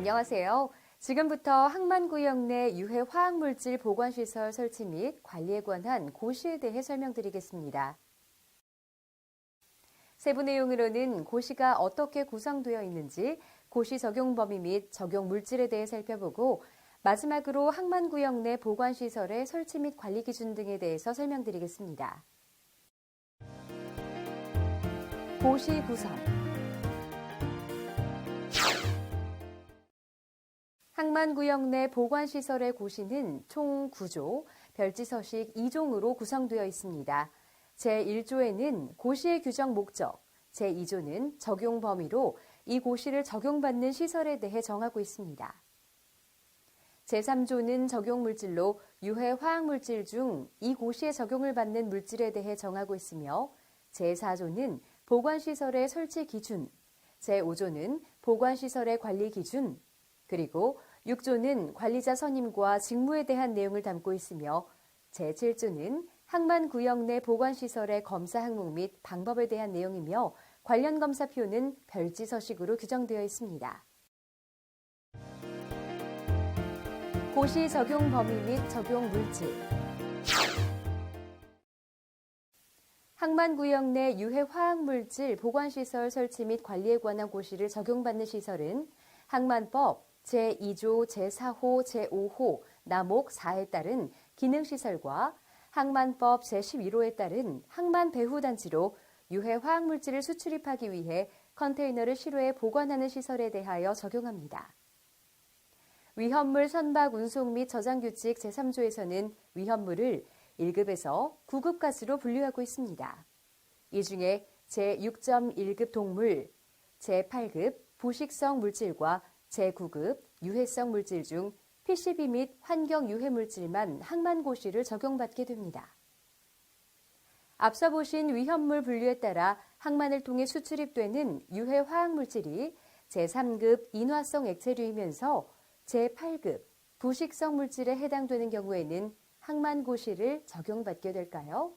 안녕하세요. 지금부터 항만구역 내 유해 화학물질 보관시설 설치 및 관리에 관한 고시에 대해 설명드리겠습니다. 세부 내용으로는 고시가 어떻게 구성되어 있는지, 고시 적용 범위 및 적용 물질에 대해 살펴보고, 마지막으로 항만구역 내 보관시설의 설치 및 관리 기준 등에 대해서 설명드리겠습니다. 고시 구성. 항만구역 내 보관시설의 고시는 총 9조, 별지서식 2종으로 구성되어 있습니다. 제1조에는 고시의 규정 목적, 제2조는 적용 범위로 이 고시를 적용받는 시설에 대해 정하고 있습니다. 제3조는 적용 물질로 유해 화학물질 중 이 고시에 적용을 받는 물질에 대해 정하고 있으며 제4조는 보관시설의 설치 기준, 제5조는 보관시설의 관리 기준, 그리고 6조는 관리자 선임과 직무에 대한 내용을 담고 있으며 제7조는 항만구역 내 보관시설의 검사 항목 및 방법에 대한 내용이며 관련 검사표는 별지서식으로 규정되어 있습니다. 고시 적용 범위 및 적용 물질. 항만구역 내 유해 화학물질 보관시설 설치 및 관리에 관한 고시를 적용받는 시설은 항만법 제2조 제4호 제5호 남목 4에 따른 기능시설과 항만법 제11호에 따른 항만배후단지로 유해 화학물질을 수출입하기 위해 컨테이너를 실외에 보관하는 시설에 대하여 적용합니다. 위험물 선박 운송 및 저장 규칙 제3조에서는 위험물을 1급에서 9급까지로 분류하고 있습니다. 이 중에 제6.1급 동물, 제8급 부식성 물질과 제9급 유해성 물질 중 PCB 및 환경 유해 물질만 항만고시를 적용받게 됩니다. 앞서 보신 위험물 분류에 따라 항만을 통해 수출입되는 유해 화학물질이 제3급 인화성 액체류이면서 제8급 부식성 물질에 해당되는 경우에는 항만고시를 적용받게 될까요?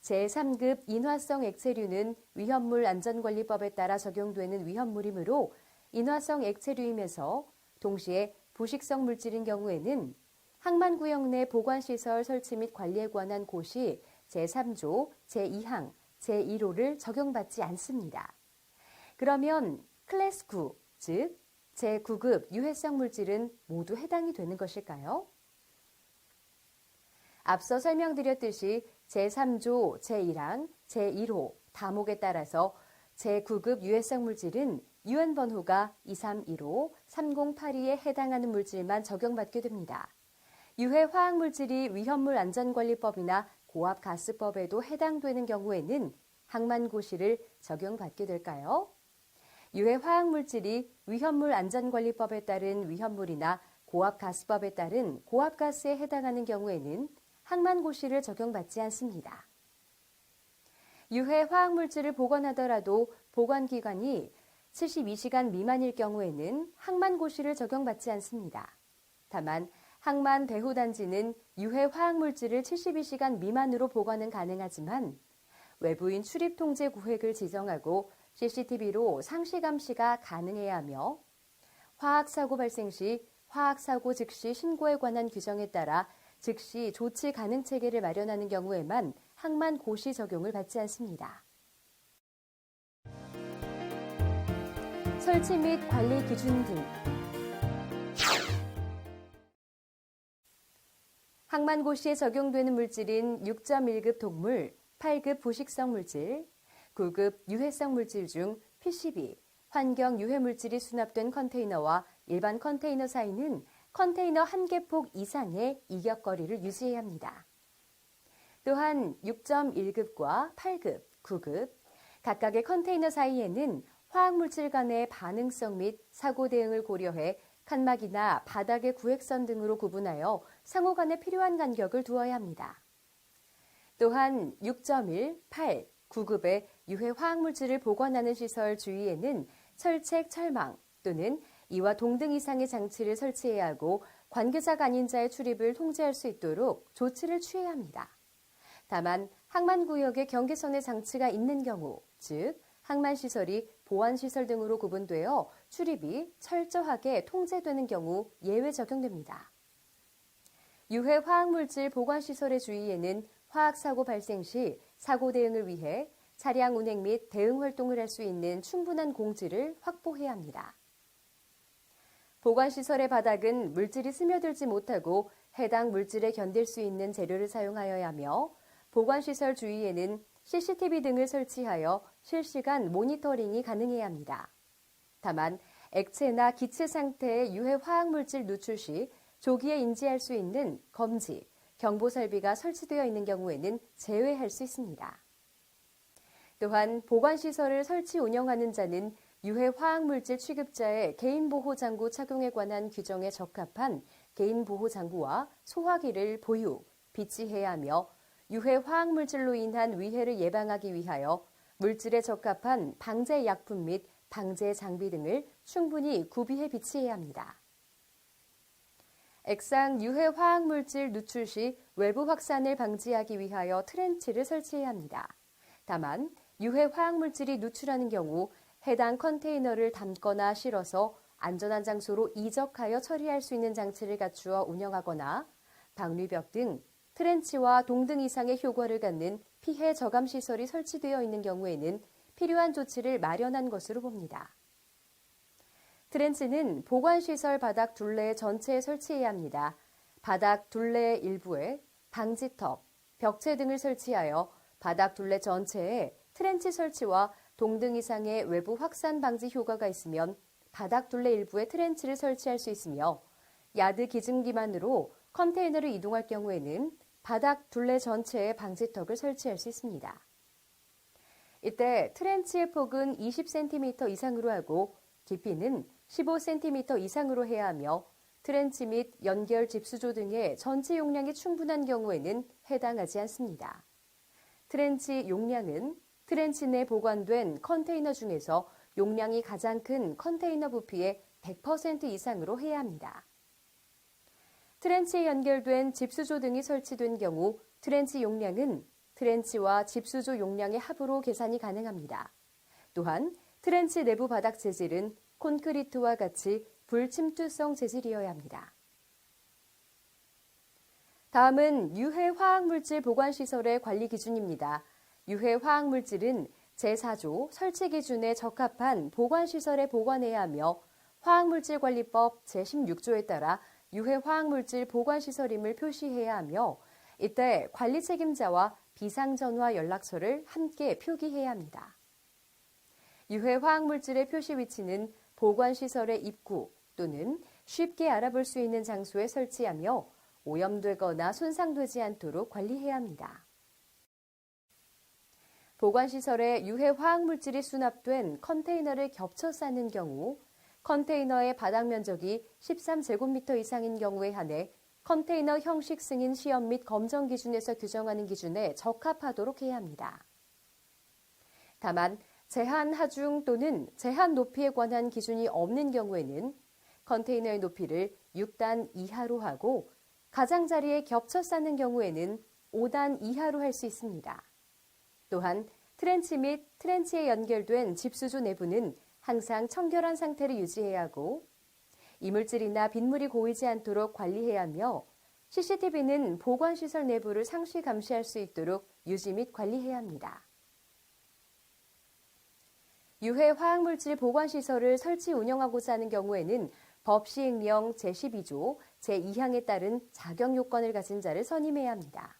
제3급 인화성 액체류는 위험물 안전관리법에 따라 적용되는 위험물이므로 인화성 액체류이면서 동시에 부식성 물질인 경우에는 항만구역 내 보관시설 설치 및 관리에 관한 고시 제3조 제2항 제1호를 적용받지 않습니다. 그러면 클래스 9, 즉 제9급 유해성 물질은 모두 해당이 되는 것일까요? 앞서 설명드렸듯이 제3조 제1항 제1호 다목에 따라서 제9급 유해성 물질은 유엔번호가 2315, 3082에 해당하는 물질만 적용받게 됩니다. 유해 화학물질이 위험물 안전관리법이나 고압가스법에도 해당되는 경우에는 항만고시를 적용받게 될까요? 유해 화학물질이 위험물 안전관리법에 따른 위험물이나 고압가스법에 따른 고압가스에 해당하는 경우에는 항만고시를 적용받지 않습니다. 유해 화학물질을 보관하더라도 보관기간이 72시간 미만일 경우에는 항만고시를 적용받지 않습니다. 다만 항만배후단지는 유해 화학물질을 72시간 미만으로 보관은 가능하지만 외부인 출입통제 구획을 지정하고 CCTV로 상시 감시가 가능해야 하며 화학사고 발생 시 화학사고 즉시 신고에 관한 규정에 따라 즉시 조치 가능 체계를 마련하는 경우에만 항만고시 적용을 받지 않습니다. 설치 및 관리 기준 등. 항만고시에 적용되는 물질인 6.1급 동물, 8급 부식성 물질, 9급 유해성 물질 중 PCB, 환경 유해 물질이 수납된 컨테이너와 일반 컨테이너 사이는 컨테이너 1개 폭 이상의 이격거리를 유지해야 합니다. 또한 6.1급과 8급, 9급, 각각의 컨테이너 사이에는 화학물질 간의 반응성 및 사고 대응을 고려해 칸막이나 바닥의 구획선 등으로 구분하여 상호 간에 필요한 간격을 두어야 합니다. 또한 6.1, 8, 9급의 유해 화학물질을 보관하는 시설 주위에는 철책, 철망 또는 이와 동등 이상의 장치를 설치해야 하고 관계자가 아닌 자의 출입을 통제할 수 있도록 조치를 취해야 합니다. 다만 항만구역에 경계선의 장치가 있는 경우, 즉 항만시설이 보안시설 등으로 구분되어 출입이 철저하게 통제되는 경우 예외 적용됩니다. 유해 화학물질 보관시설의 주의에는 화학사고 발생 시 사고 대응을 위해 차량 운행 및 대응 활동을 할 수 있는 충분한 공지를 확보해야 합니다. 보관시설의 바닥은 물질이 스며들지 못하고 해당 물질에 견딜 수 있는 재료를 사용하여야 하며 보관시설 주위에는 CCTV 등을 설치하여 실시간 모니터링이 가능해야 합니다. 다만 액체나 기체 상태의 유해 화학물질 누출 시 조기에 인지할 수 있는 검지, 경보 설비가 설치되어 있는 경우에는 제외할 수 있습니다. 또한 보관시설을 설치 운영하는 자는 유해 화학물질 취급자의 개인보호장구 착용에 관한 규정에 적합한 개인보호장구와 소화기를 보유, 비치해야 하며 유해 화학물질로 인한 위해를 예방하기 위하여 물질에 적합한 방제 약품 및 방제 장비 등을 충분히 구비해 비치해야 합니다. 액상 유해 화학물질 누출 시 외부 확산을 방지하기 위하여 트렌치를 설치해야 합니다. 다만 유해 화학물질이 누출하는 경우 해당 컨테이너를 담거나 실어서 안전한 장소로 이적하여 처리할 수 있는 장치를 갖추어 운영하거나 방류벽 등 트렌치와 동등 이상의 효과를 갖는 피해 저감 시설이 설치되어 있는 경우에는 필요한 조치를 마련한 것으로 봅니다. 트렌치는 보관시설 바닥 둘레 전체에 설치해야 합니다. 바닥 둘레 일부에 방지턱, 벽체 등을 설치하여 바닥 둘레 전체에 트렌치 설치와 동등 이상의 외부 확산 방지 효과가 있으면 바닥 둘레 일부에 트렌치를 설치할 수 있으며 야드 기증기만으로 컨테이너를 이동할 경우에는 바닥 둘레 전체에 방지턱을 설치할 수 있습니다. 이때 트렌치의 폭은 20cm 이상으로 하고 깊이는 15cm 이상으로 해야 하며 트렌치 및 연결 집수조 등의 전체 용량이 충분한 경우에는 해당하지 않습니다. 트렌치 용량은 트렌치 내 보관된 컨테이너 중에서 용량이 가장 큰 컨테이너 부피의 100% 이상으로 해야 합니다. 트렌치에 연결된 집수조 등이 설치된 경우 트렌치 용량은 트렌치와 집수조 용량의 합으로 계산이 가능합니다. 또한 트렌치 내부 바닥 재질은 콘크리트와 같이 불침투성 재질이어야 합니다. 다음은 유해 화학물질 보관시설의 관리 기준입니다. 유해 화학물질은 제4조 설치 기준에 적합한 보관시설에 보관해야 하며 화학물질관리법 제16조에 따라 유해 화학물질 보관시설임을 표시해야 하며 이때 관리 책임자와 비상전화 연락처를 함께 표기해야 합니다. 유해 화학물질의 표시 위치는 보관시설의 입구 또는 쉽게 알아볼 수 있는 장소에 설치하며 오염되거나 손상되지 않도록 관리해야 합니다. 보관시설에 유해 화학물질이 수납된 컨테이너를 겹쳐 쌓는 경우 컨테이너의 바닥 면적이 13제곱미터 이상인 경우에 한해 컨테이너 형식 승인 시험 및 검정 기준에서 규정하는 기준에 적합하도록 해야 합니다. 다만 제한 하중 또는 제한 높이에 관한 기준이 없는 경우에는 컨테이너의 높이를 6단 이하로 하고 가장자리에 겹쳐 쌓는 경우에는 5단 이하로 할 수 있습니다. 또한 트렌치 및 트렌치에 연결된 집수조 내부는 항상 청결한 상태를 유지해야 하고 이물질이나 빗물이 고이지 않도록 관리해야 하며 CCTV는 보관시설 내부를 상시 감시할 수 있도록 유지 및 관리해야 합니다. 유해 화학물질 보관시설을 설치 운영하고자 하는 경우에는 법 시행령 제12조 제2항에 따른 자격 요건을 가진 자를 선임해야 합니다.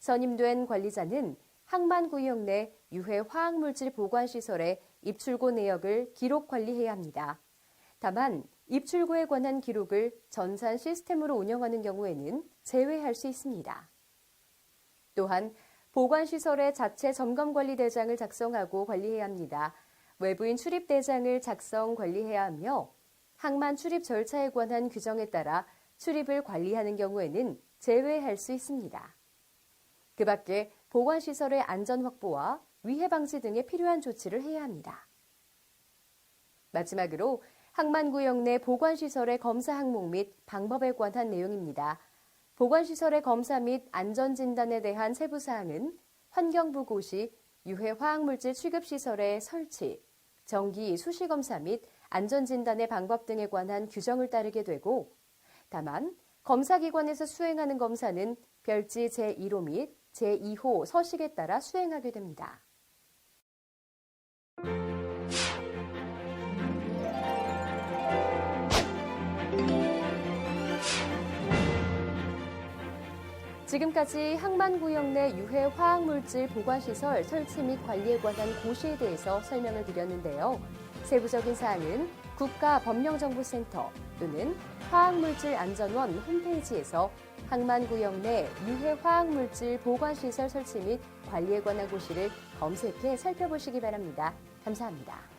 선임된 관리자는 항만구역 내 유해 화학물질 보관시설의 입출고 내역을 기록 관리해야 합니다. 다만 입출고에 관한 기록을 전산 시스템으로 운영하는 경우에는 제외할 수 있습니다. 또한 보관시설의 자체 점검관리대장을 작성하고 관리해야 합니다. 외부인 출입대장을 작성 관리해야 하며 항만 출입 절차에 관한 규정에 따라 출입을 관리하는 경우에는 제외할 수 있습니다. 그 밖에 보관시설의 안전 확보와 위해 방지 등에 필요한 조치를 해야 합니다. 마지막으로 항만구역 내 보관시설의 검사 항목 및 방법에 관한 내용입니다. 보관시설의 검사 및 안전진단에 대한 세부사항은 환경부 고시 유해화학물질 취급시설의 설치, 정기 수시검사 및 안전진단의 방법 등에 관한 규정을 따르게 되고, 다만 검사기관에서 수행하는 검사는 별지 제1호 및 제2호 서식에 따라 수행하게 됩니다. 지금까지 항만구역 내 유해화학물질 보관시설 설치 및 관리에 관한 고시에 대해서 설명을 드렸는데요. 세부적인 사항은 국가법령정보센터 또는 화학물질안전원 홈페이지에서 항만구역 내 유해화학물질 보관시설 설치 및 관리에 관한 고시를 검색해 살펴보시기 바랍니다. 감사합니다.